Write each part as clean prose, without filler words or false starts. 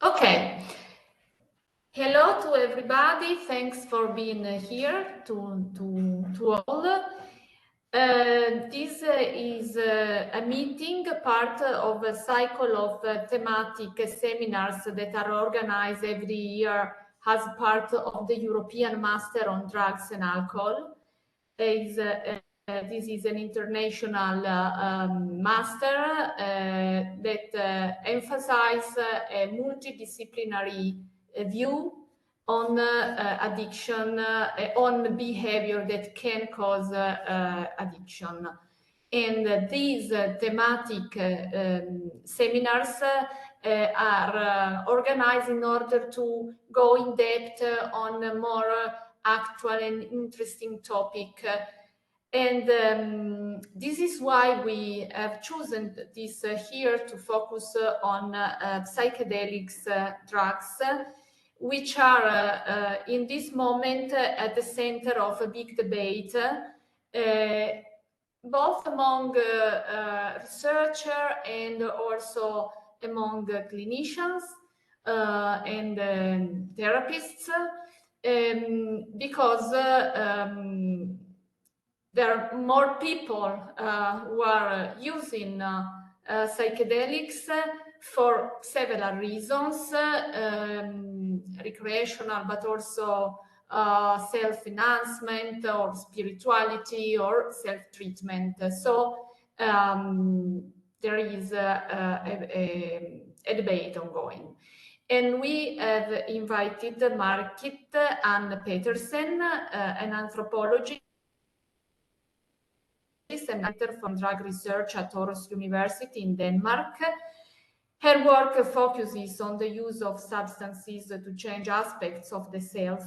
Okay. Hello to everybody. Thanks for being here to all. This is a meeting, part of a cycle of thematic seminars that are organized every year as part of the European Master on Drugs and Alcohol. This is an international master that emphasizes a multidisciplinary view on addiction, on behavior that can cause addiction. And these thematic seminars are organized in order to go in depth on a more actual and interesting topic. And this is why we have chosen this here to focus on psychedelics drugs, which are in this moment at the center of a big debate, both among researchers and also among clinicians and therapists, because there are more people who are using psychedelics for several reasons, recreational, but also self-enhancement or spirituality or self-treatment. So there is a debate ongoing. And we have invited Margit and Petersen, an anthropologist and Center for Drug Research at Aarhus University in Denmark. Her work focuses on the use of substances to change aspects of the self.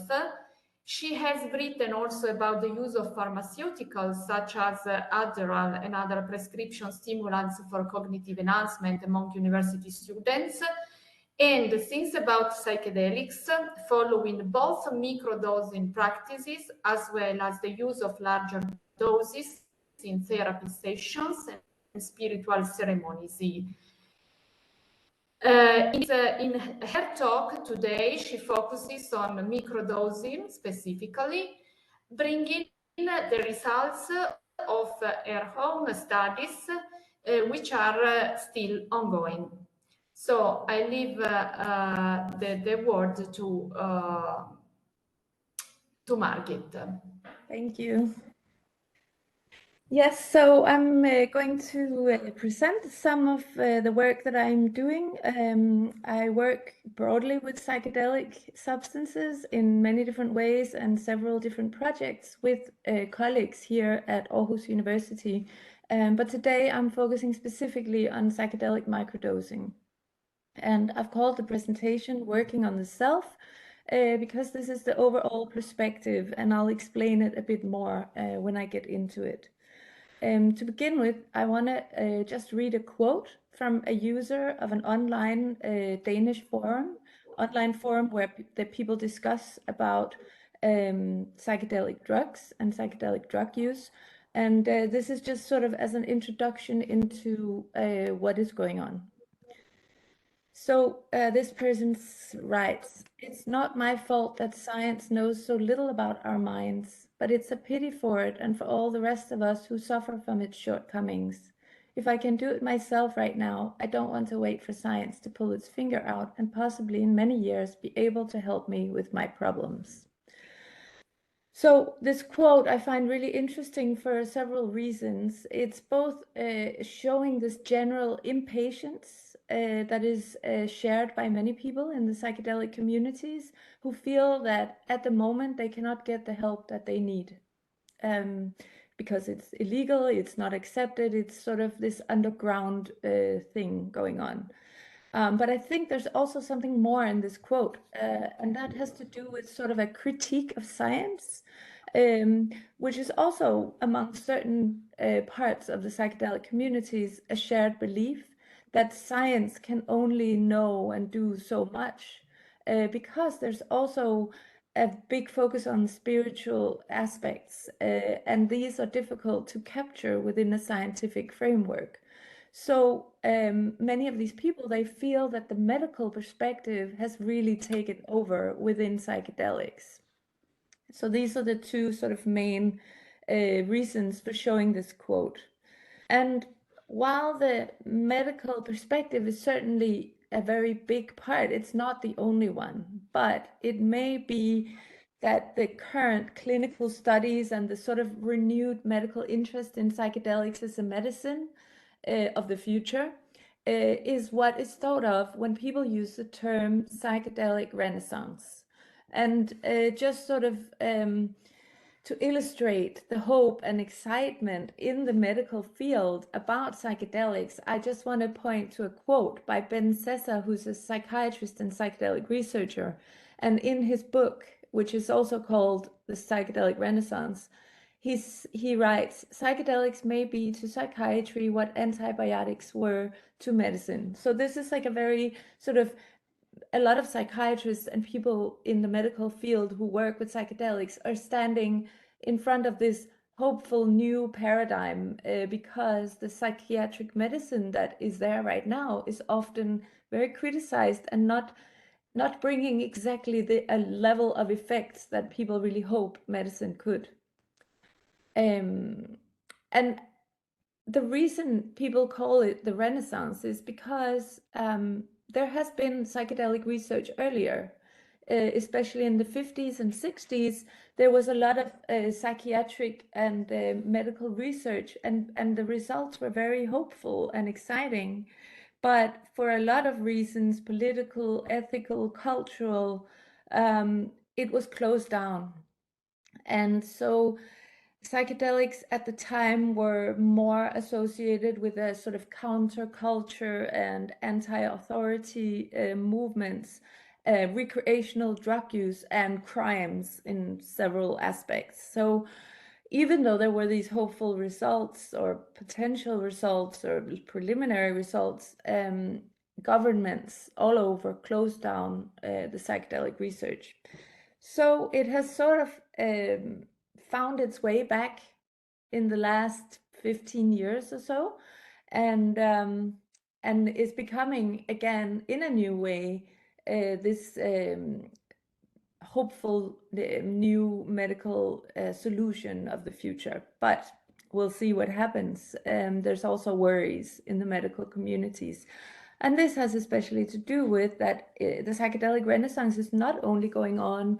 She has written also about the use of pharmaceuticals such as Adderall and other prescription stimulants for cognitive enhancement among university students, and thinks about psychedelics, following both microdosing practices as well as the use of larger doses in therapy sessions and spiritual ceremonies. In her talk today, she focuses on microdosing specifically, bringing the results of her own studies, which are still ongoing. So I leave the word to Margit. Thank you. Yes, so I'm going to present some of the work that I'm doing. I work broadly with psychedelic substances in many different ways and several different projects with colleagues here at Aarhus University. But today I'm focusing specifically on psychedelic microdosing. And I've called the presentation Working on the Self, because this is the overall perspective, and I'll explain it a bit more when I get into it. To begin with, I want to just read a quote from a user of an online Danish online forum where the people discuss about psychedelic drugs and psychedelic drug use. And this is just sort of as an introduction into what is going on. So this person writes, "It's not my fault that science knows so little about our minds, but it's a pity for it and for all the rest of us who suffer from its shortcomings. If I can do it myself right now, I don't want to wait for science to pull its finger out and possibly in many years be able to help me with my problems." So this quote I find really interesting for several reasons. It's both showing this general impatience that is shared by many people in the psychedelic communities who feel that at the moment they cannot get the help that they need because it's illegal, it's not accepted, it's sort of this underground thing going on. But I think there's also something more in this quote, and that has to do with sort of a critique of science, which is also among certain parts of the psychedelic communities a shared belief that science can only know and do so much, because there's also a big focus on spiritual aspects, and these are difficult to capture within a scientific framework. So many of these people, they feel that the medical perspective has really taken over within psychedelics. So these are the two sort of main reasons for showing this quote. And while the medical perspective is certainly a very big part, it's not the only one, but it may be that the current clinical studies and the sort of renewed medical interest in psychedelics as a medicine of the future is what is thought of when people use the term psychedelic renaissance. And just sort of to illustrate the hope and excitement in the medical field about psychedelics, I just want to point to a quote by Ben Sessa, who's a psychiatrist and psychedelic researcher. And in his book, which is also called The Psychedelic Renaissance, he writes, psychedelics may be to psychiatry what antibiotics were to medicine. So this is like a very sort of, a lot of psychiatrists and people in the medical field who work with psychedelics are standing in front of this hopeful new paradigm because the psychiatric medicine that is there right now is often very criticized and not bringing exactly the level of effects that people really hope medicine could. And the reason people call it the Renaissance is because there has been psychedelic research earlier, especially in the 50s and 60s. There was a lot of psychiatric and medical research, and the results were very hopeful and exciting. But for a lot of reasons, political, ethical, cultural, it was closed down. And so psychedelics at the time were more associated with a sort of counterculture and anti-authority movements, recreational drug use, and crimes in several aspects. So even though there were these hopeful results or potential results or preliminary results, governments all over closed down the psychedelic research. So it has sort of found its way back in the last 15 years or so, and is becoming again in a new way this hopeful new medical solution of the future. But we'll see what happens. There's also worries in the medical communities. And this has especially to do with that the psychedelic renaissance is not only going on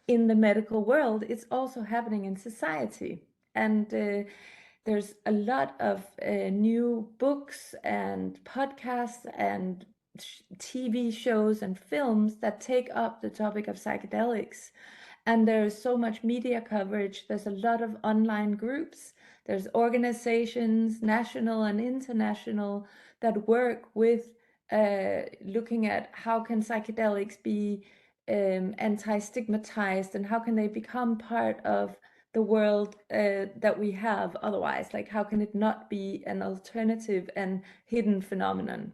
in the medical world, it's also happening in society. And there's a lot of new books and podcasts and TV shows and films that take up the topic of psychedelics. And there's so much media coverage. There's a lot of online groups. There's organizations, national and international, that work with looking at how can psychedelics be anti-stigmatized and how can they become part of the world that we have otherwise. Like, how can it not be an alternative and hidden phenomenon?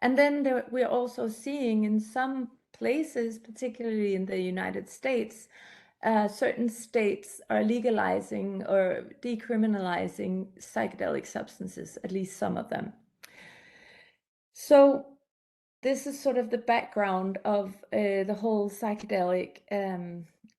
And then we're also seeing in some places, particularly in the United States, certain states are legalizing or decriminalizing psychedelic substances, at least some of them. So this is sort of the background of the whole psychedelic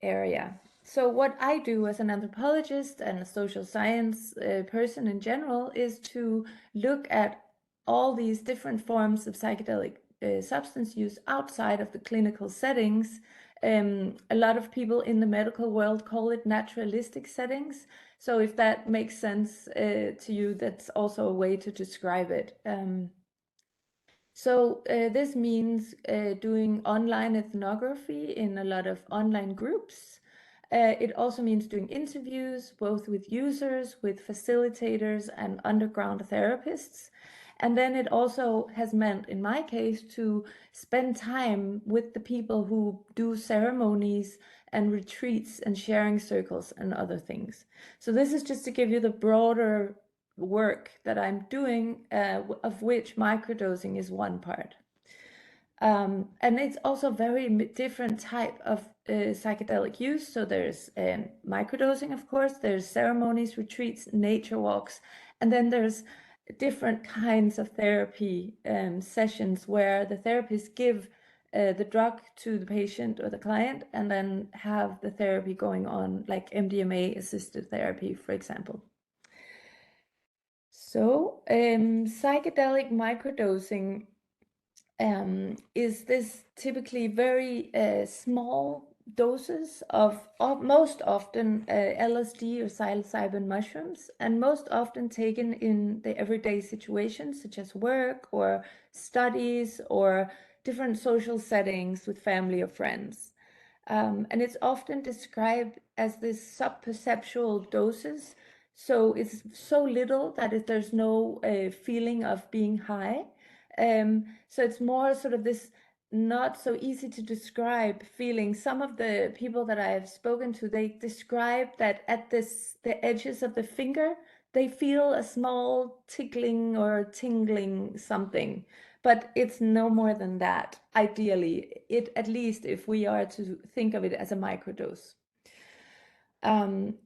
area. So what I do as an anthropologist and a social science person in general is to look at all these different forms of psychedelic substance use outside of the clinical settings. A lot of people in the medical world call it naturalistic settings. So if that makes sense to you, that's also a way to describe it. So this means doing online ethnography in a lot of online groups. It also means doing interviews, both with users, with facilitators, and underground therapists. And then it also has meant, in my case, to spend time with the people who do ceremonies and retreats and sharing circles and other things. So this is just to give you the broader work that I'm doing, of which microdosing is one part. And it's also very different type of psychedelic use. So there's microdosing, of course, there's ceremonies, retreats, nature walks, and then there's different kinds of therapy sessions where the therapist give the drug to the patient or the client and then have the therapy going on, like MDMA assisted therapy, for example. So psychedelic microdosing is this typically very small doses of most often LSD or psilocybin mushrooms, and most often taken in the everyday situations such as work or studies or different social settings with family or friends. And it's often described as this subperceptual doses. So it's so little that there's no feeling of being high. So it's more sort of this not so easy to describe feeling. Some of the people that I have spoken to, they describe that at the edges of the finger, they feel a small tickling or tingling something, but it's no more than that. Ideally, at least if we are to think of it as a microdose. And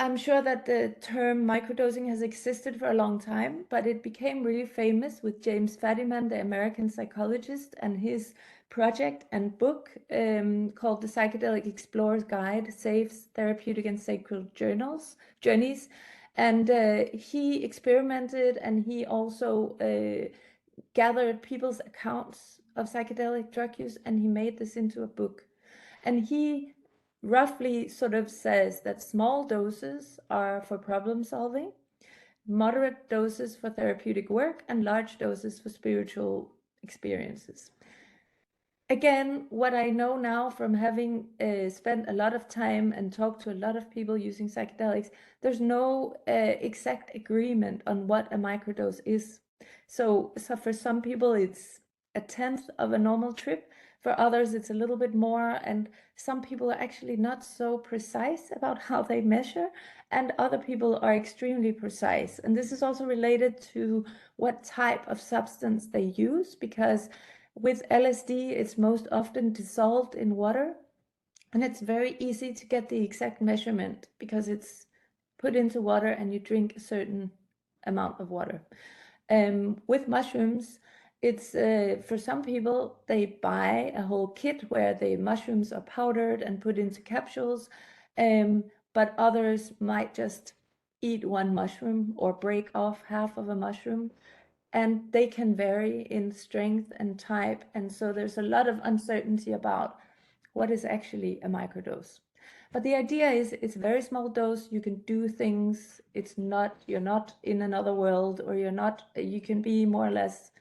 I'm sure that the term microdosing has existed for a long time, but it became really famous with James Fadiman, the American psychologist, and his project and book called The Psychedelic Explorer's Guide, Saves Therapeutic and Sacred Journeys. And he experimented, and he also gathered people's accounts of psychedelic drug use, and he made this into a book. And he roughly sort of says that small doses are for problem solving, moderate doses for therapeutic work, and large doses for spiritual experiences. Again, what I know now from having spent a lot of time and talked to a lot of people using psychedelics, there's no exact agreement on what a microdose is. So for some people, it's a tenth of a normal trip. For others, it's a little bit more. And some people are actually not so precise about how they measure. And other people are extremely precise. And this is also related to what type of substance they use, because with LSD, it's most often dissolved in water. And it's very easy to get the exact measurement because it's put into water and you drink a certain amount of water. With mushrooms, it's for some people, they buy a whole kit where the mushrooms are powdered and put into capsules, but others might just eat one mushroom or break off half of a mushroom, and they can vary in strength and type, and so there's a lot of uncertainty about what is actually a microdose. But the idea is it's a very small dose. You can do things. You're not in another world, or you can be more or less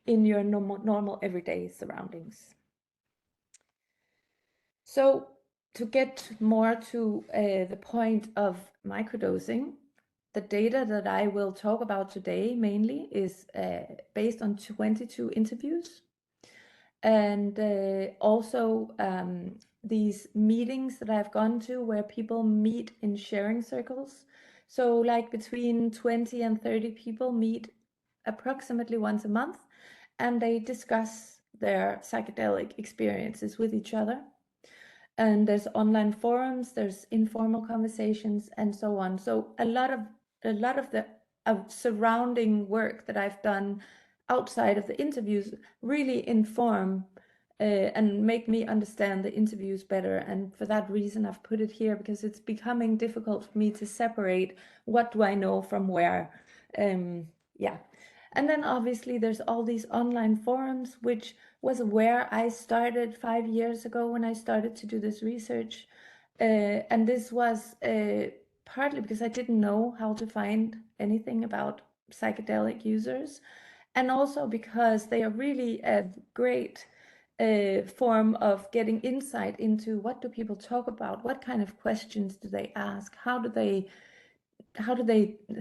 in your normal everyday surroundings. So to get more to the point of microdosing, the data that I will talk about today mainly is based on 22 interviews, and also these meetings that I've gone to where people meet in sharing circles. So like between 20 and 30 people meet approximately once a month, and they discuss their psychedelic experiences with each other. And there's online forums, there's informal conversations, and so on. So a lot of the surrounding work that I've done outside of the interviews really inform and make me understand the interviews better. And for that reason, I've put it here, because it's becoming difficult for me to separate what do I know from where. Yeah. And then obviously there's all these online forums, which was where I started 5 years ago when I started to do this research. And this was partly because I didn't know how to find anything about psychedelic users, and also because they are really a great form of getting insight into what do people talk about, what kind of questions do they ask, how do they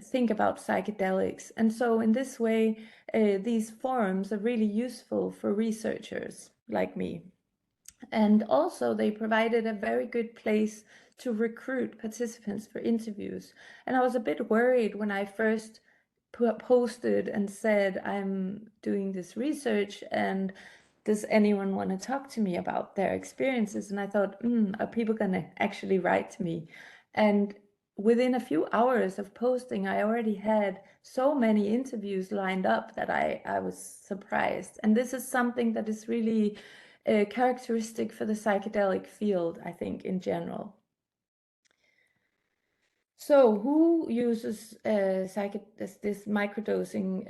think about psychedelics. And so in this way, these forums are really useful for researchers like me. And also they provided a very good place to recruit participants for interviews. And I was a bit worried when I first posted and said, I'm doing this research, and does anyone want to talk to me about their experiences? And I thought, are people going to actually write to me? And within a few hours of posting, I already had so many interviews lined up that I was surprised. And this is something that is really characteristic for the psychedelic field, I think, in general. So who uses this microdosing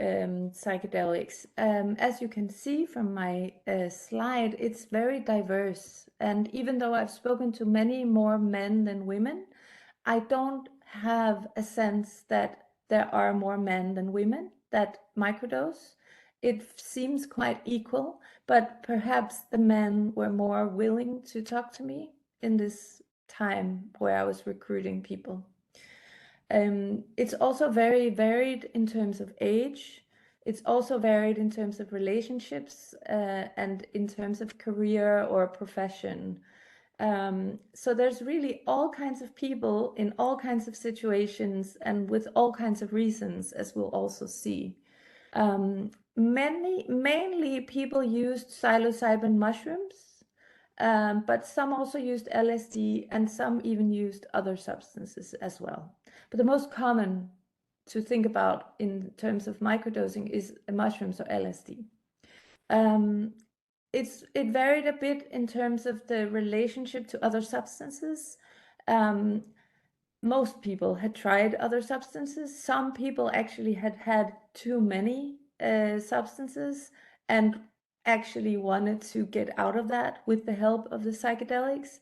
psychedelics? As you can see from my slide, it's very diverse. And even though I've spoken to many more men than women, I don't have a sense that there are more men than women that microdose. It seems quite equal, but perhaps the men were more willing to talk to me in this time where I was recruiting people. It's also very varied in terms of age. It's also varied in terms of relationships and in terms of career or profession. So there's really all kinds of people in all kinds of situations and with all kinds of reasons, as we'll also see. Mainly people used psilocybin mushrooms, but some also used LSD and some even used other substances as well. But the most common to think about in terms of microdosing is mushrooms or LSD. It varied a bit in terms of the relationship to other substances. Most people had tried other substances. Some people actually had too many substances and actually wanted to get out of that with the help of the psychedelics.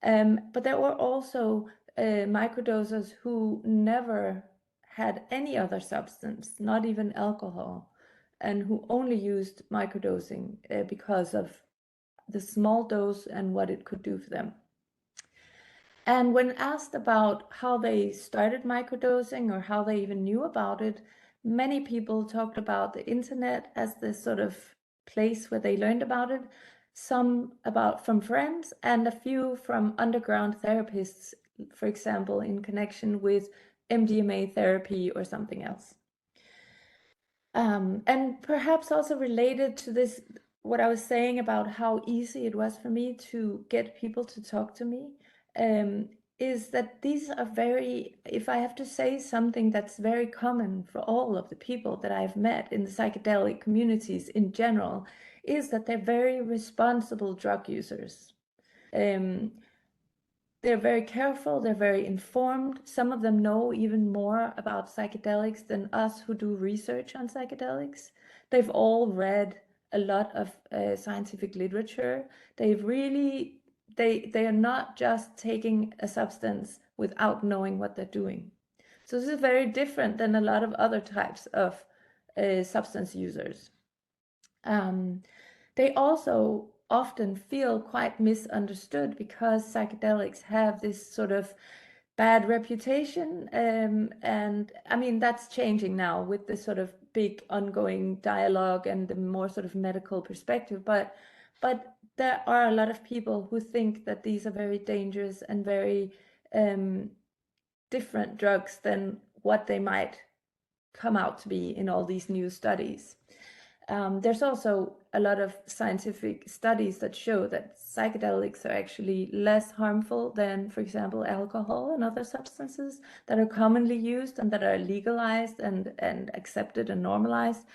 But there were also microdosers who never had any other substance, not even alcohol, and who only used microdosing because of the small dose and what it could do for them. And when asked about how they started microdosing or how they even knew about it, many people talked about the internet as the sort of place where they learned about it, some about from friends and a few from underground therapists, for example, in connection with MDMA therapy or something else. And perhaps also related to this, what I was saying about how easy it was for me to get people to talk to me, is that these are very, if I have to say something that's very common for all of the people that I've met in the psychedelic communities in general, is that they're very responsible drug users. They're very careful, they're very informed. Some of them know even more about psychedelics than us who do research on psychedelics. They've all read a lot of scientific literature. They are not just taking a substance without knowing what they're doing. So this is very different than a lot of other types of substance users. They also often feel quite misunderstood because psychedelics have this sort of bad reputation. And I mean, that's changing now with this sort of big ongoing dialogue and the more sort of medical perspective. But there are a lot of people who think that these are very dangerous and very different drugs than what they might come out to be in all these new studies. There's also a lot of scientific studies that show that psychedelics are actually less harmful than, for example, alcohol and other substances that are commonly used and that are legalized and accepted and normalized.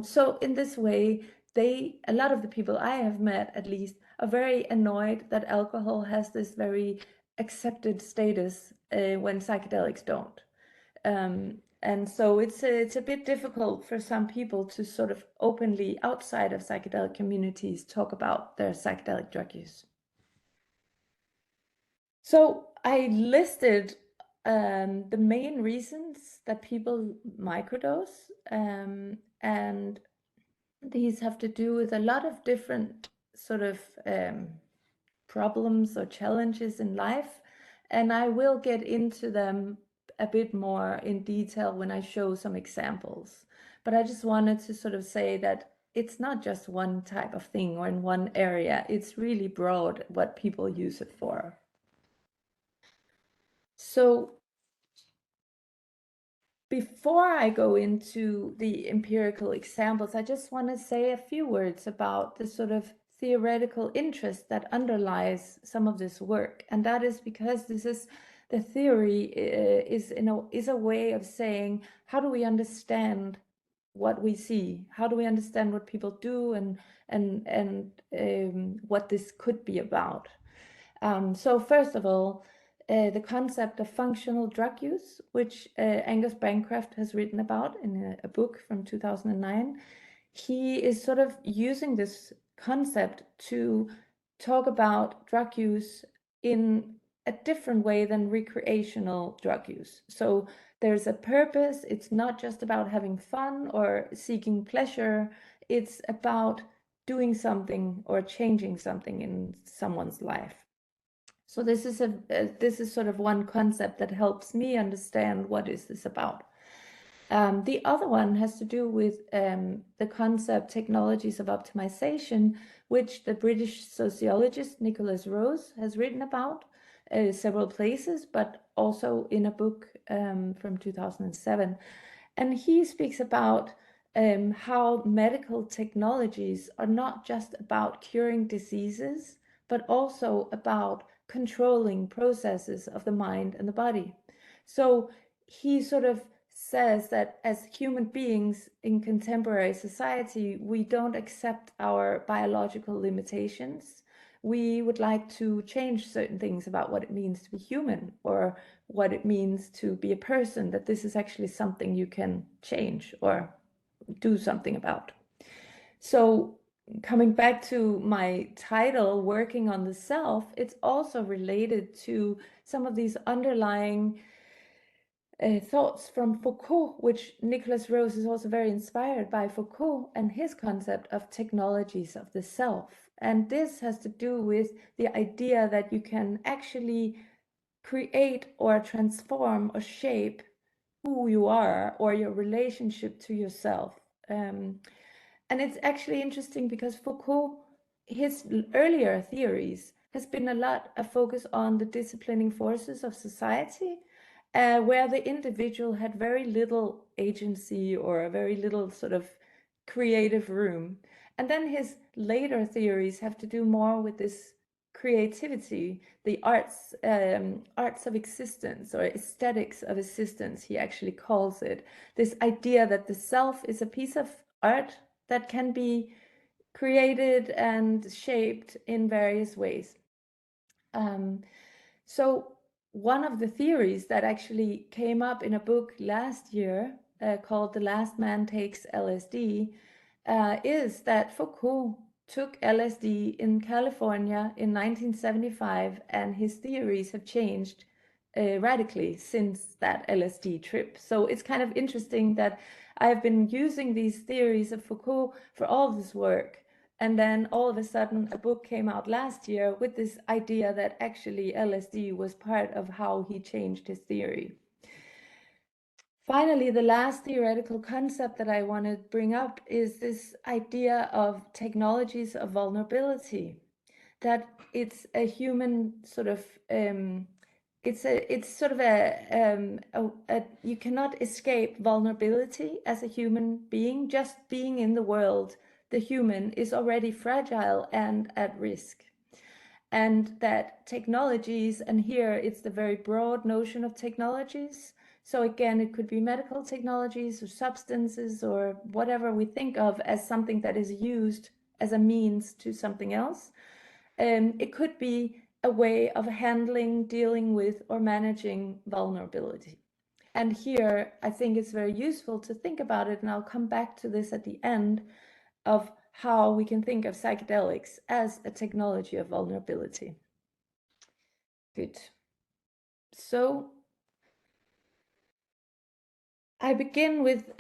So in this way, a lot of the people I have met, at least, are very annoyed that alcohol has this very accepted status when psychedelics don't. And so it's a bit difficult for some people to sort of openly, outside of psychedelic communities, talk about their psychedelic drug use. So I listed the main reasons that people microdose, and these have to do with a lot of different sort of problems or challenges in life, and I will get into them a bit more in detail when I show some examples. But I just wanted to sort of say that it's not just one type of thing or in one area. It's really broad what people use it for. So before I go into the empirical examples, I just want to say a few words about the sort of theoretical interest that underlies some of this work. And that is because this is the theory is a way of saying, how do we understand what we see? How do we understand what people do, and what this could be about? So first of all, the concept of functional drug use, which Angus Bancroft has written about in a book from 2009. He is sort of using this concept to talk about drug use in a different way than recreational drug use. So there's a purpose. It's not just about having fun or seeking pleasure. It's about doing something or changing something in someone's life. So this is sort of one concept that helps me understand what is this about. The other one has to do with the concept technologies of optimization, which the British sociologist Nicholas Rose has written about several places, but also in a book from 2007. And he speaks about how medical technologies are not just about curing diseases, but also about controlling processes of the mind and the body. So he sort of says that as human beings in contemporary society, we don't accept our biological limitations. We would like to change certain things about what it means to be human, or what it means to be a person, that this is actually something you can change or do something about. So coming back to my title, Working on the Self, it's also related to some of these underlying thoughts from Foucault, which Nicholas Rose is also very inspired by Foucault and his concept of technologies of the self. And this has to do with the idea that you can actually create or transform or shape who you are or your relationship to yourself. And it's actually interesting because Foucault, his earlier theories, has been a lot of focus on the disciplining forces of society, where the individual had very little agency or a very little sort of creative room. And then his later theories have to do more with this creativity, the arts of existence, or aesthetics of existence, he actually calls it. This idea that the self is a piece of art that can be created and shaped in various ways. So one of the theories that actually came up in a book last year called The Last Man Takes LSD is that Foucault took LSD in California in 1975, and his theories have changed radically since that LSD trip. So it's kind of interesting that I've been using these theories of Foucault for all this work, and then all of a sudden a book came out last year with this idea that actually LSD was part of how he changed his theory. Finally, the last theoretical concept that I want to bring up is this idea of technologies of vulnerability, that it's a human sort of it's sort of you cannot escape vulnerability as a human being. Just being in the world, the human is already fragile and at risk. And that technologies, and here it's the very broad notion of technologies. So again, it could be medical technologies or substances or whatever we think of as something that is used as a means to something else. It could be a way of handling, dealing with, or managing vulnerability. And here, I think it's very useful to think about it, and I'll come back to this at the end, of how we can think of psychedelics as a technology of vulnerability. Good. So I begin with,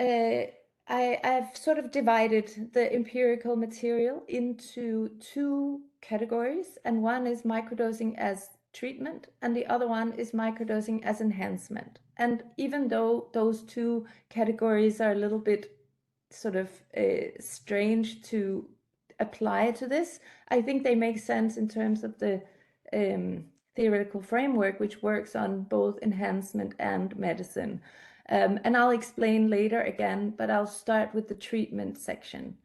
I've sort of divided the empirical material into two categories, and one is microdosing as treatment, and the other one is microdosing as enhancement. And even though those two categories are a little bit sort of strange to apply to this, I think they make sense in terms of the theoretical framework, which works on both enhancement and medicine. And I'll explain later again, but I'll start with the treatment section.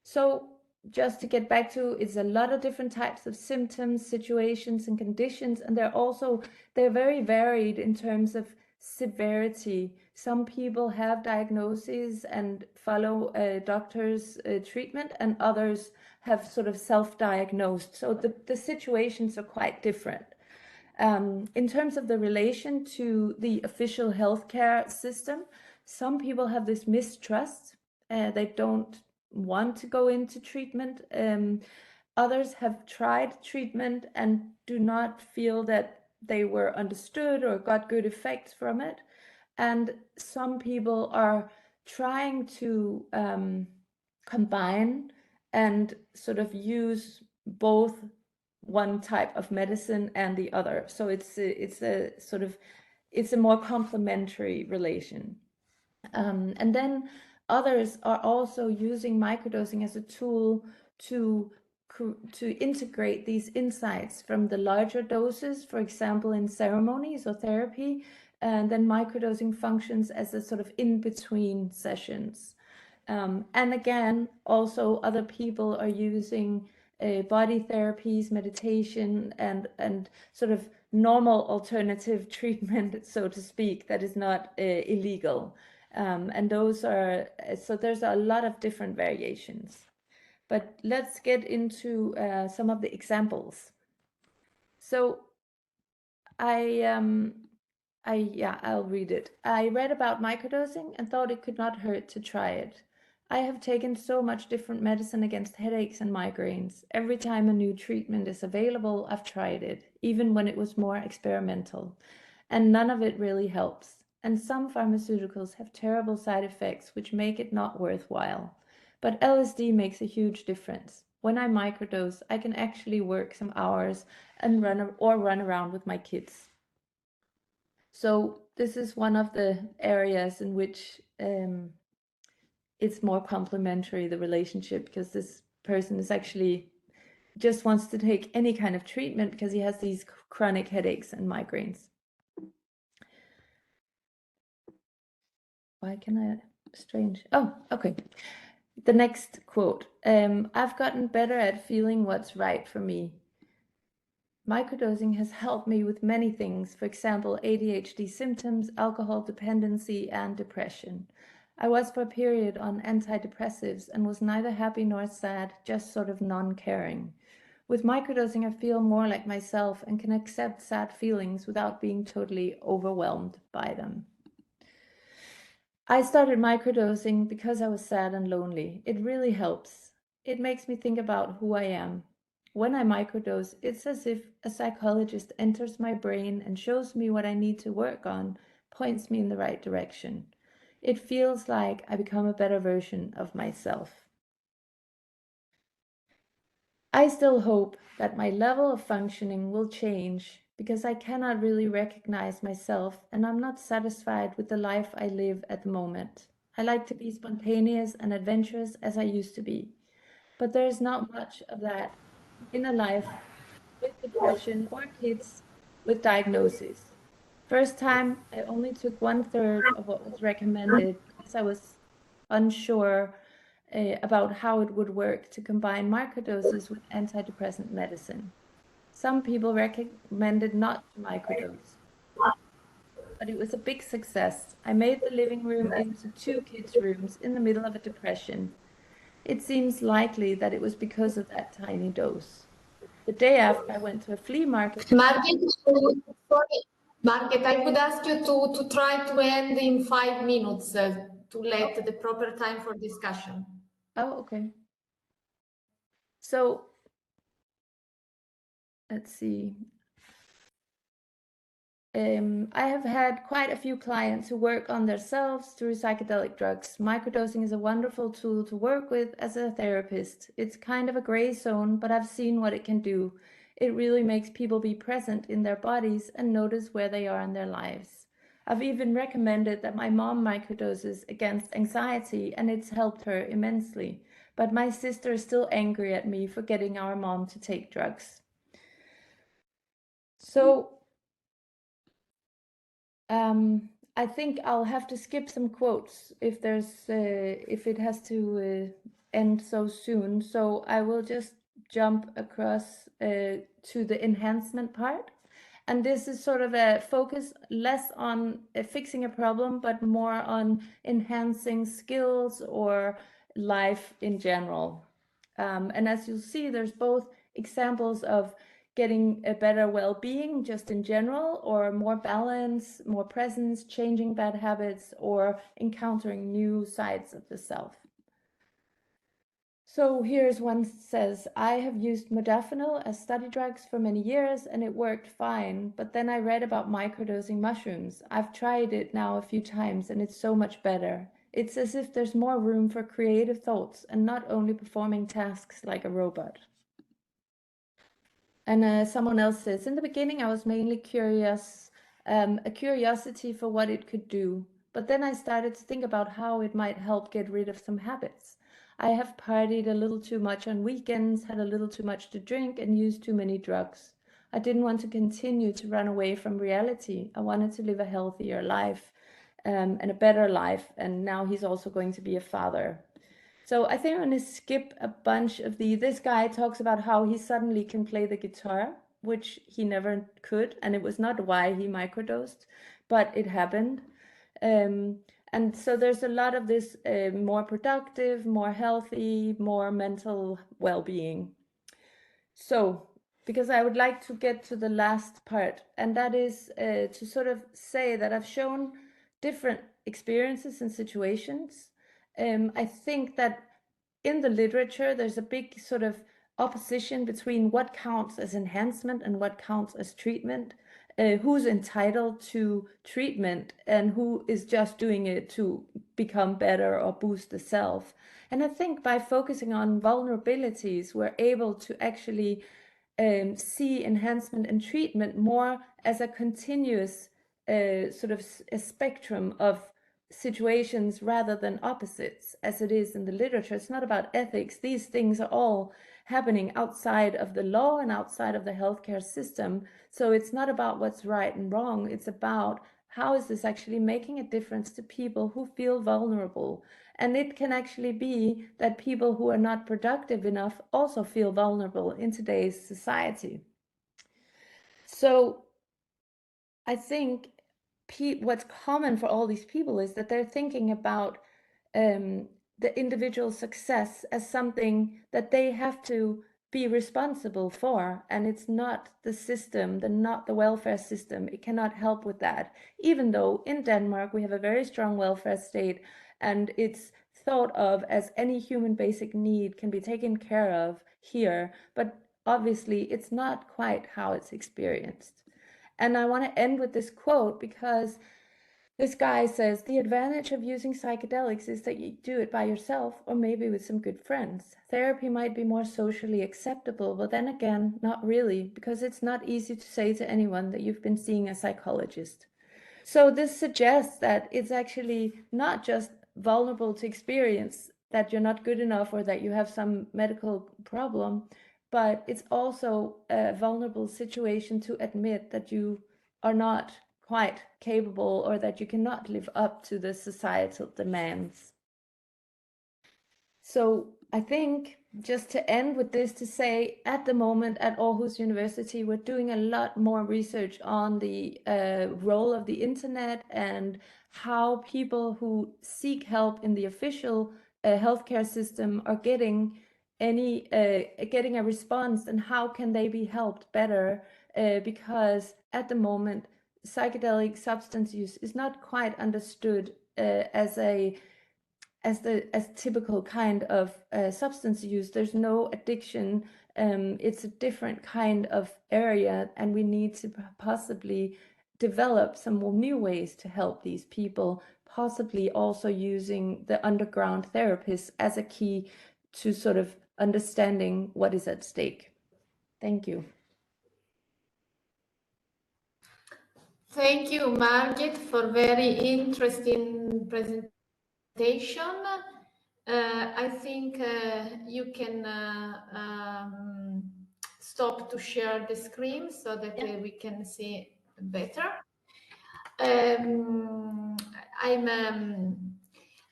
So just to get back to, it's a lot of different types of symptoms, situations, and conditions, and they're very varied in terms of severity. Some people have diagnoses and follow a doctor's treatment, and others have sort of self-diagnosed. So the situations are quite different. In terms of the relation to the official healthcare system, some people have this mistrust. They don't want to go into treatment. Others have tried treatment and do not feel that they were understood or got good effects from it. And some people are trying to combine and sort of use both one type of medicine and the other. So it's a more complementary relation. And then others are also using microdosing as a tool to integrate these insights from the larger doses, for example, in ceremonies or therapy, and then microdosing functions as a sort of in-between sessions. And again, also other people are using body therapies, meditation, and sort of normal alternative treatment, so to speak, that is not illegal. And those are, so there's a lot of different variations. But let's get into some of the examples. So I'll read it. I read about microdosing and thought it could not hurt to try it. I have taken so much different medicine against headaches and migraines. Every time a new treatment is available, I've tried it, even when it was more experimental. And none of it really helps. And some pharmaceuticals have terrible side effects which make it not worthwhile. But LSD makes a huge difference. When I microdose, I can actually work some hours and run around with my kids. So this is one of the areas in which it's more complementary, the relationship, because this person is actually just wants to take any kind of treatment because he has these chronic headaches and migraines. Why can I, strange. Oh, okay. The next quote, I've gotten better at feeling what's right for me. Microdosing has helped me with many things, for example, ADHD symptoms, alcohol dependency, and depression. I was for a period on antidepressives and was neither happy nor sad, just sort of non-caring. With microdosing, I feel more like myself and can accept sad feelings without being totally overwhelmed by them. I started microdosing because I was sad and lonely. It really helps. It makes me think about who I am. When I microdose, it's as if a psychologist enters my brain and shows me what I need to work on, points me in the right direction. It feels like I become a better version of myself. I still hope that my level of functioning will change because I cannot really recognize myself and I'm not satisfied with the life I live at the moment. I like to be spontaneous and adventurous as I used to be, but there is not much of that in a life with depression or kids with diagnoses. First time, I only took 1/3 of what was recommended because I was unsure about how it would work to combine microdoses with antidepressant medicine. Some people recommended not to microdose, but it was a big success. I made the living room into 2 kids' rooms in the middle of a depression. It seems likely that it was because of that tiny dose. The day after, I went to a flea market. Margit, sorry, Margit, I would ask you to try to end in 5 minutes to let the proper time for discussion. Oh, okay. So let's see. I have had quite a few clients who work on themselves through psychedelic drugs. Microdosing is a wonderful tool to work with as a therapist. It's kind of a gray zone, but I've seen what it can do. It really makes people be present in their bodies and notice where they are in their lives. I've even recommended that my mom microdoses against anxiety, and it's helped her immensely. But my sister is still angry at me for getting our mom to take drugs. So I think I'll have to skip some quotes if it has to end so soon. So I will just jump across to the enhancement part. And this is sort of a focus less on fixing a problem, but more on enhancing skills or life in general. And as you'll see, there's both examples of getting a better well-being just in general, or more balance, more presence, changing bad habits, or encountering new sides of the self. So here's one says, I have used modafinil as study drugs for many years and it worked fine, but then I read about microdosing mushrooms. I've tried it now a few times and it's so much better. It's as if there's more room for creative thoughts and not only performing tasks like a robot. And someone else says, in the beginning, I was mainly curious, a curiosity for what it could do. But then I started to think about how it might help get rid of some habits. I have partied a little too much on weekends, had a little too much to drink, and used too many drugs. I didn't want to continue to run away from reality. I wanted to live a healthier life and a better life. And now he's also going to be a father. So I think I'm going to skip a bunch of this guy talks about how he suddenly can play the guitar, which he never could, and it was not why he microdosed, but it happened. And so there's a lot of this more productive, more healthy, more mental well-being. So, because I would like to get to the last part, and that is to sort of say that I've shown different experiences and situations. I think that in the literature, there's a big sort of opposition between what counts as enhancement and what counts as treatment. Who's entitled to treatment and who is just doing it to become better or boost the self. And I think by focusing on vulnerabilities, we're able to actually see enhancement and treatment more as a continuous sort of a spectrum of situations rather than opposites, as it is in the literature. It's not about ethics. These things are all happening outside of the law and outside of the healthcare system. So it's not about what's right and wrong. It's about how is this actually making a difference to people who feel vulnerable. And it can actually be that people who are not productive enough also feel vulnerable in today's society. So I think what's common for all these people is that they're thinking about the individual success as something that they have to be responsible for, and it's not the system, not the welfare system. It cannot help with that, even though in Denmark we have a very strong welfare state and it's thought of as any human basic need can be taken care of here, but obviously it's not quite how it's experienced. And I want to end with this quote because this guy says, the advantage of using psychedelics is that you do it by yourself or maybe with some good friends. Therapy might be more socially acceptable, but then again, not really, because it's not easy to say to anyone that you've been seeing a psychologist. So this suggests that it's actually not just vulnerable to experience that you're not good enough or that you have some medical problem, but it's also a vulnerable situation to admit that you are not quite capable or that you cannot live up to the societal demands. So I think just to end with this, to say at the moment at Aarhus University, we're doing a lot more research on the role of the internet and how people who seek help in the official healthcare system are getting a response, and how can they be helped better, because at the moment psychedelic substance use is not quite understood as typical kind of substance use. There's no addiction. It's a different kind of area, and we need to possibly develop some more new ways to help these people, possibly also using the underground therapists as a key to sort of understanding what is at stake. Thank you. Thank you, Margit, for very interesting presentation. I think you can stop to share the screen so that we can see better. Um,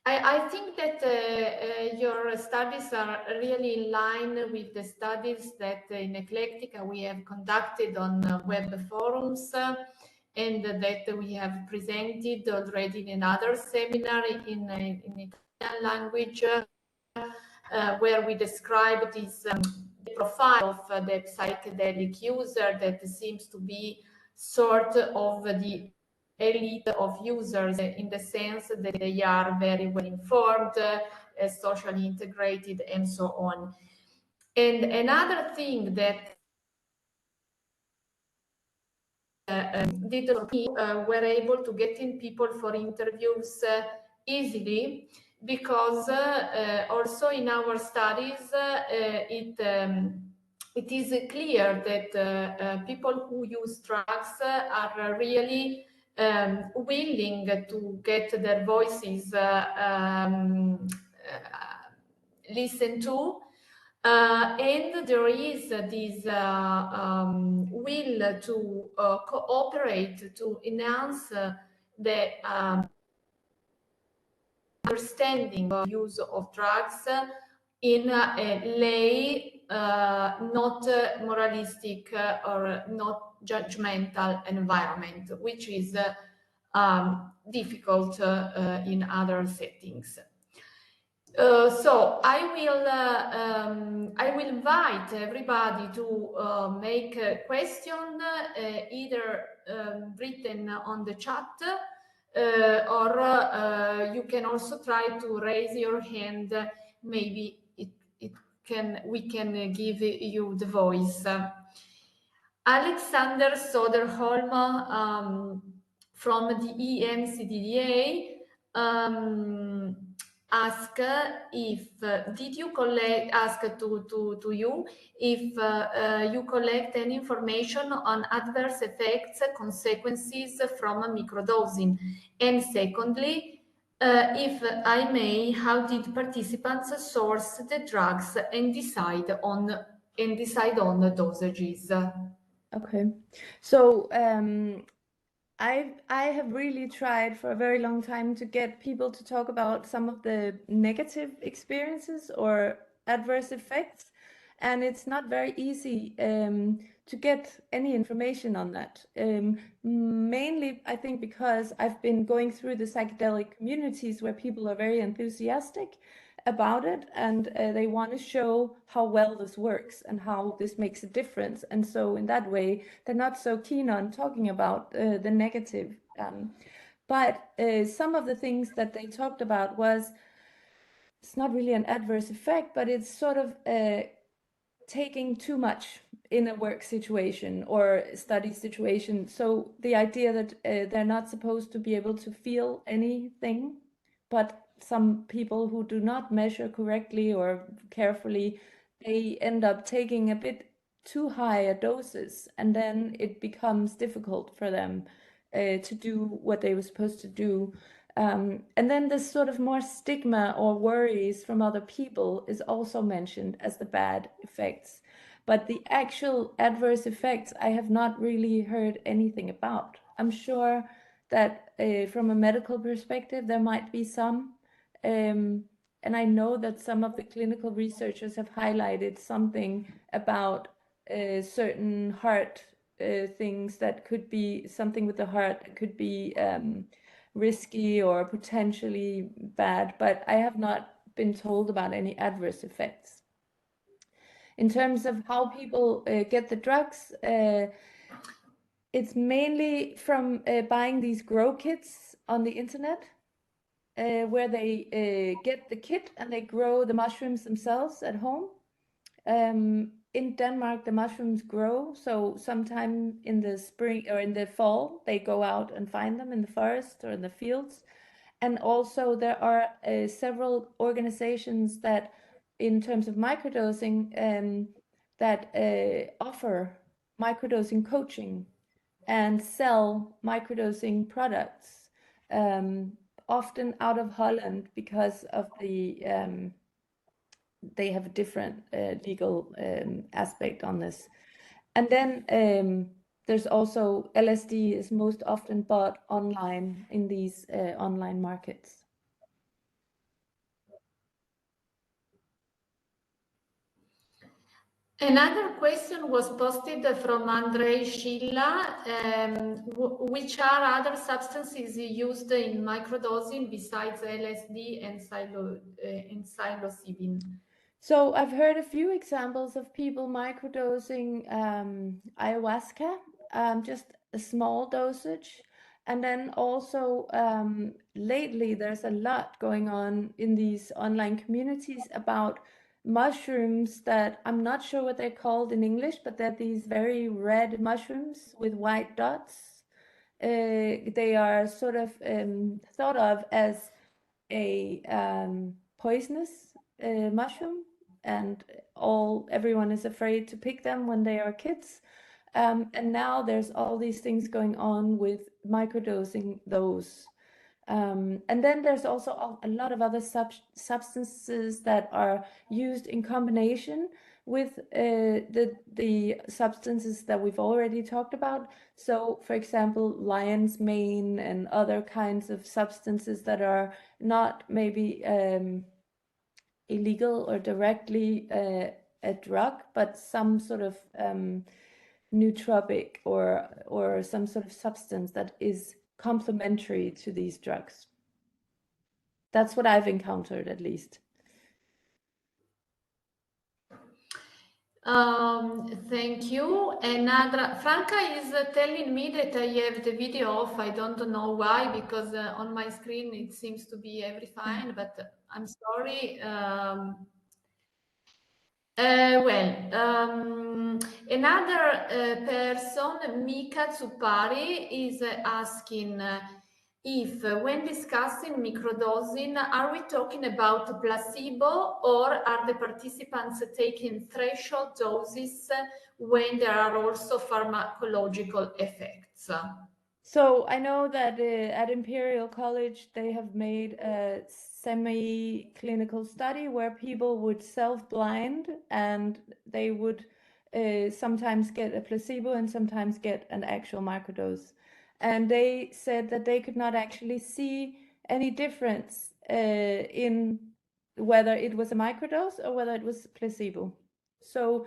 I think that your studies are really in line with the studies that in Eclectica we have conducted on web forums and that we have presented already in another seminar in Italian language where we describe this the profile of the psychedelic user that seems to be sort of the elite of users in the sense that they are very well informed, socially integrated, and so on. And another thing that did for me were able to get in people for interviews easily because also in our studies it is clear that people who use drugs are really willing to get their voices listened to. And there is this will to cooperate to enhance the understanding of use of drugs in a lay, not moralistic or not judgmental environment, which is difficult in other settings. So I will invite everybody to make a question either written on the chat or you can also try to raise your hand. Maybe we can give you the voice. Alexander Soderholm from the EMCDDA ask if did you collect ask to you if you collect any information on adverse effects consequences from microdosing, and secondly if I may, how did participants source the drugs and decide on the dosages? Okay, so I have really tried for a very long time to get people to talk about some of the negative experiences or adverse effects, and it's not very easy to get any information on that. Mainly, I think, because I've been going through the psychedelic communities where people are very enthusiastic about it, and they want to show how well this works and how this makes a difference. And so in that way, they're not so keen on talking about the negative. But some of the things that they talked about was, it's not really an adverse effect, but it's sort of taking too much in a work situation or study situation. So the idea that they're not supposed to be able to feel anything, but some people who do not measure correctly or carefully, they end up taking a bit too high a doses, and then it becomes difficult for them to do what they were supposed to do. And then this sort of more stigma or worries from other people is also mentioned as the bad effects. But the actual adverse effects, I have not really heard anything about. I'm sure that from a medical perspective, there might be some. And I know that some of the clinical researchers have highlighted something about certain heart things that could be something with the heart that could be risky or potentially bad, but I have not been told about any adverse effects. In terms of how people get the drugs, it's mainly from buying these grow kits on the internet, where they get the kit and they grow the mushrooms themselves at home. In Denmark, the mushrooms grow, so sometime in the spring or in the fall, they go out and find them in the forest or in the fields. And also there are several organizations that, in terms of microdosing, that offer microdosing coaching and sell microdosing products, often out of Holland, because of the they have a different legal aspect on this. And then there's also LSD is most often bought online in these online markets. Another question was posted from Andrei Schilla. Which are other substances used in microdosing besides LSD and psilocybin? So I've heard a few examples of people microdosing ayahuasca, just a small dosage. And then also lately there's a lot going on in these online communities about mushrooms that I'm not sure what they're called in English, but they're these very red mushrooms with white dots. They are sort of thought of as a poisonous mushroom, and everyone is afraid to pick them when they are kids. And now there's all these things going on with microdosing those. And then there's also a lot of other substances that are used in combination with the substances that we've already talked about. So, for example, lion's mane and other kinds of substances that are not maybe illegal or directly a drug, but some sort of nootropic or some sort of substance that is complementary to these drugs. That's what I've encountered, at least. Thank you. Another, Franca is telling me that I have the video off. I don't know why, because on my screen it seems to be every fine, but I'm sorry. Another person, Mika Tsupari, is asking if when discussing microdosing, are we talking about placebo or are the participants taking threshold doses when there are also pharmacological effects? So I know that at Imperial College, they have made a semi-clinical study where people would self-blind and they would sometimes get a placebo and sometimes get an actual microdose. And they said that they could not actually see any difference in whether it was a microdose or whether it was placebo. So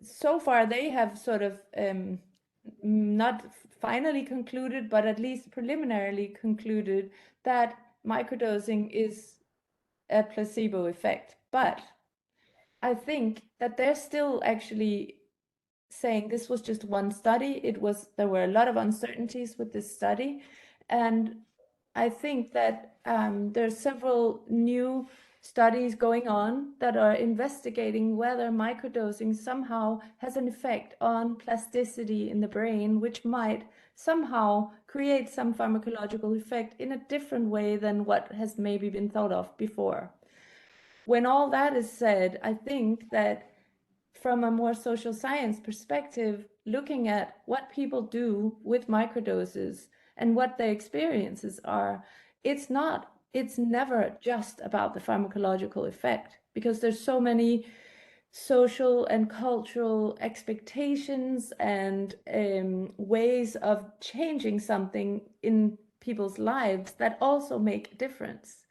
so far they have sort of not finally concluded, but at least preliminarily concluded that microdosing is a placebo effect. But I think that they're still actually saying this was just one study. There were a lot of uncertainties with this study, and I think that there's several new studies going on that are investigating whether microdosing somehow has an effect on plasticity in the brain, which might somehow create some pharmacological effect in a different way than what has maybe been thought of before. When all that is said, I think that from a more social science perspective, looking at what people do with microdoses and what their experiences are, it's never just about the pharmacological effect, because there's so many social and cultural expectations and ways of changing something in people's lives that also make a difference.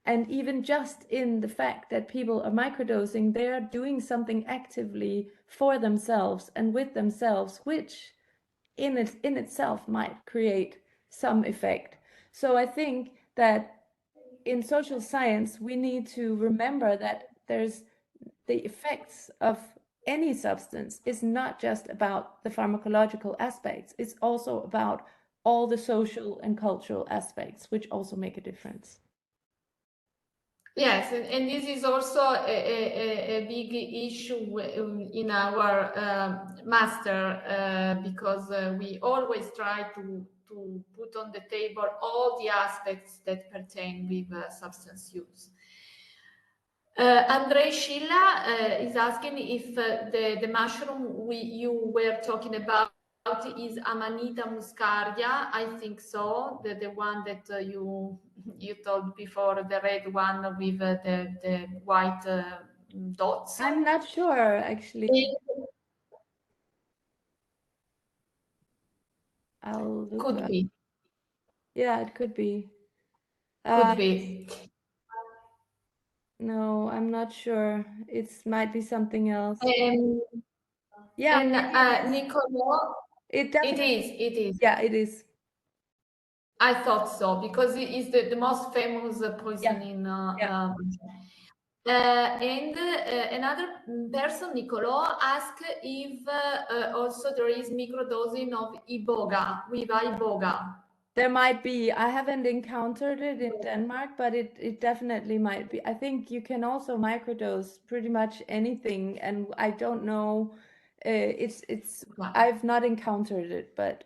And even just in the fact that people are microdosing, they are doing something actively for themselves and with themselves, which in itself might create some effect. So I think that in social science, we need to remember that there's the effects of any substance is not just about the pharmacological aspects, it's also about all the social and cultural aspects, which also make a difference. Yes, and this is also a big issue in our master because we always try to put on the table all the aspects that pertain with substance use. Andrei Schilla is asking if the mushroom you were talking about is Amanita muscaria. I think so. The one that you told before, the red one with the white dots. I'm not sure, actually. I'll look Could up. be. Yeah, it could be. Could be. No, I'm not sure. It might be something else. Yeah, And maybe Niccolo, it definitely. it is. Yeah, it is. I thought so because it is the most famous poison in. Yeah. And another person, Nicolo, asked if also there is microdosing of iboga with iboga. There might be. I haven't encountered it in Denmark, but it definitely might be. I think you can also microdose pretty much anything, and I don't know. I've not encountered it, but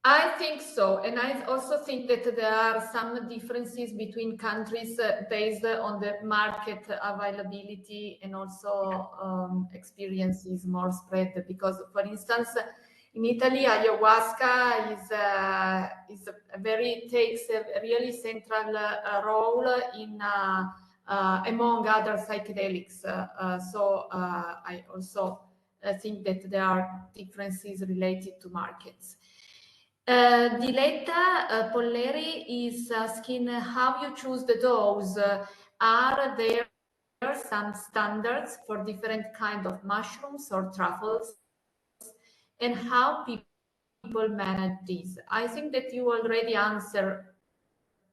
I think so, and I also think that there are some differences between countries based on the market availability and also experiences more spread. Because, for instance, in Italy, ayahuasca is a very takes a really central role in among other psychedelics. So I also think that there are differences related to markets. Diletta Polleri is asking how you choose the dose. Are there some standards for different kind of mushrooms or truffles, and how people manage this? I think that you already answered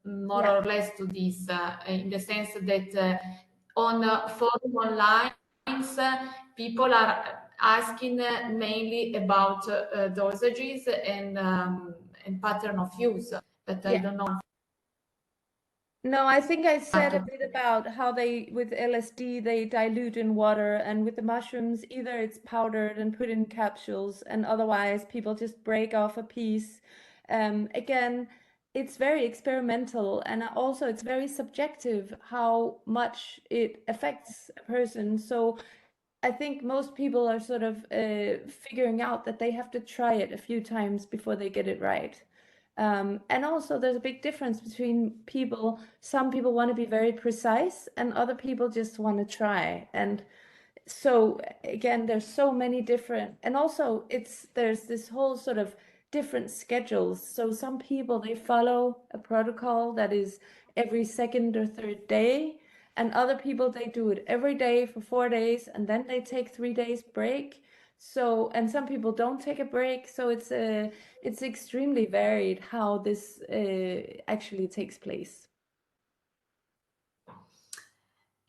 more or less to this in the sense that on forum online, people are asking mainly about dosages and pattern of use, but I don't know. No, I think I said a bit about how they, with LSD, they dilute in water, and with the mushrooms, either it's powdered and put in capsules, and otherwise people just break off a piece. Again, it's very experimental, and also it's very subjective how much it affects a person. So I think most people are sort of figuring out that they have to try it a few times before they get it right. And also, there's a big difference between people. Some people want to be very precise, and other people just want to try. And so, again, there's so many different, and also there's this whole sort of different schedules. So some people, they follow a protocol that is every second or third day, and other people, they do it every day for 4 days, and then they take 3 days break. So, and some people don't take a break. So it's extremely varied how this actually takes place.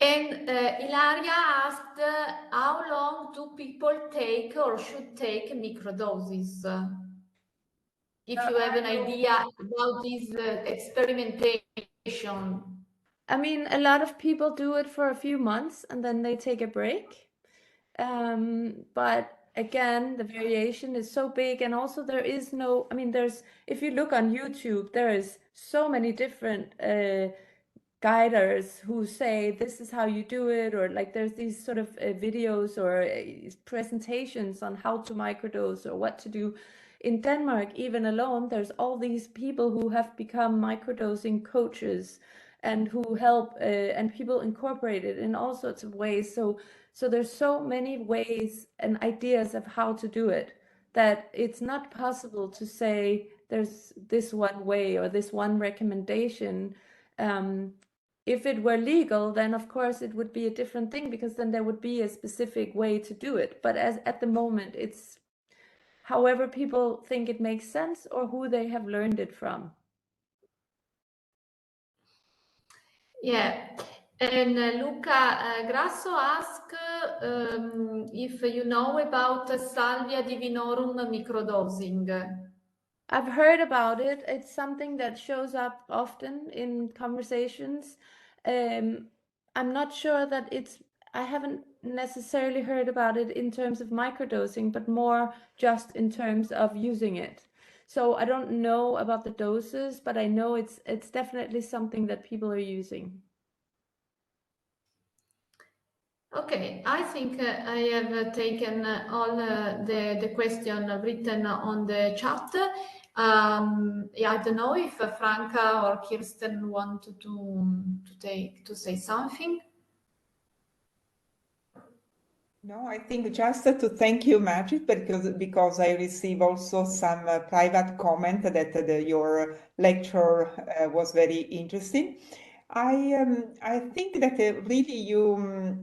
And Ilaria asked, how long do people take or should take microdoses? If you have an idea about this experimentation. I mean, a lot of people do it for a few months and then they take a break. But again, the variation is so big, and also there is no, I mean, if you look on YouTube, there is so many different guiders who say this is how you do it, or like there's these sort of videos or presentations on how to microdose or what to do. In Denmark, even alone, there's all these people who have become microdosing coaches and who help, and people incorporate it in all sorts of ways. So there's so many ways and ideas of how to do it that it's not possible to say there's this one way or this one recommendation. If it were legal, then of course it would be a different thing, because then there would be a specific way to do it. But as at the moment, it's however people think it makes sense or who they have learned it from. Yeah. And Luca Grasso asked if you know about Salvia divinorum microdosing. I've heard about it. It's something that shows up often in conversations. I'm not sure that I haven't necessarily heard about it in terms of microdosing, but more just in terms of using it. So I don't know about the doses, but I know it's definitely something that people are using. Okay, I think I have taken all the question written on the chat. Yeah, I don't know if Franca or Kirsten want to say something. No, I think just to thank you, Margit, because I receive also some private comment that your lecture was very interesting. I think that really you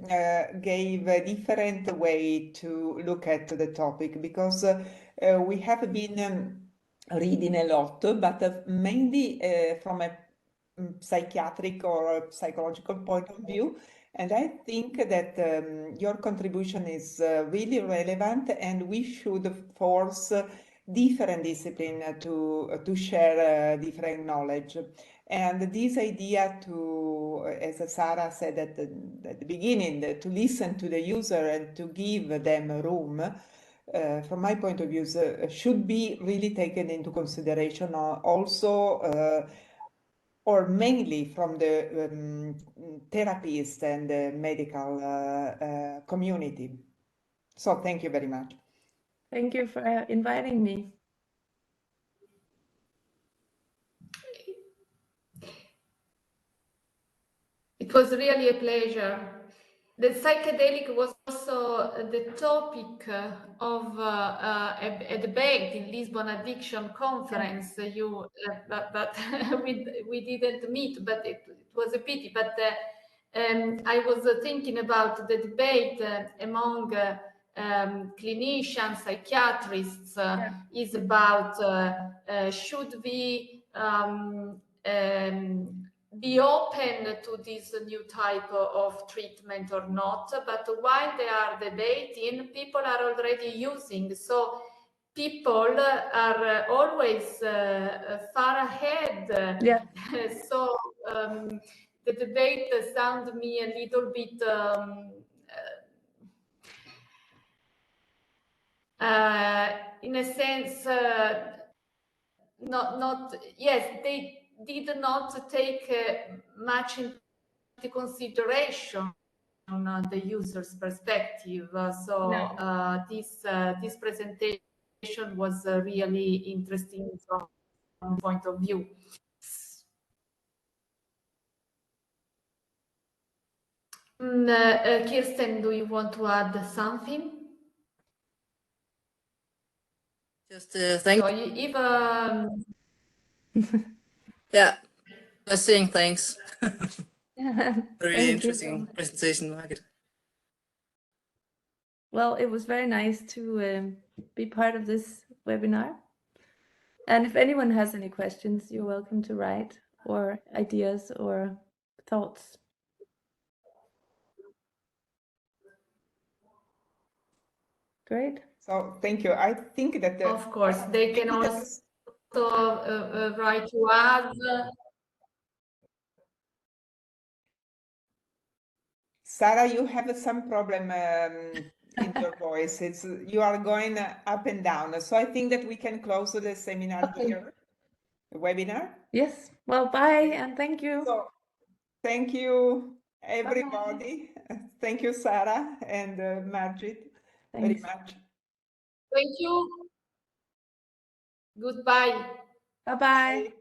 gave a different way to look at the topic because we have been reading a lot, but mainly from a psychiatric or psychological point of view. And I think that your contribution is really relevant, and we should force different discipline to share different knowledge. And this idea to, as Sara said at the beginning, to listen to the user and to give them room, from my point of view, should be really taken into consideration also or mainly from the therapist and the medical community. So thank you very much. Thank you for inviting me. It was really a pleasure. The psychedelic was also the topic of a debate in Lisbon Addiction Conference. But we didn't meet, but it was a pity. But I was thinking about the debate among clinicians, psychiatrists, is about should we be open to this new type of treatment or not. But while they are debating, people are already using. So people are always far ahead. Yeah. So the debate sounds me a little bit in a sense not yes, they did not take much into consideration the user's perspective. This presentation was really interesting from one point of view. Kirsten, do you want to add something? Just thank so if yeah, just saying thanks. Really Thank interesting you. presentation, Margit. Well, it was very nice to be part of this webinar. And if anyone has any questions, you're welcome to write, or ideas or thoughts. Great. So thank you. I think that of course they can also write to us. Sara, you have some problem in your voice. You are going up and down. So I think that we can close the seminar here, the webinar. Yes. Well, bye and thank you. So thank you, everybody. Bye. Thank you, Sara and Margit, very much. Thank you. Goodbye. Bye-bye.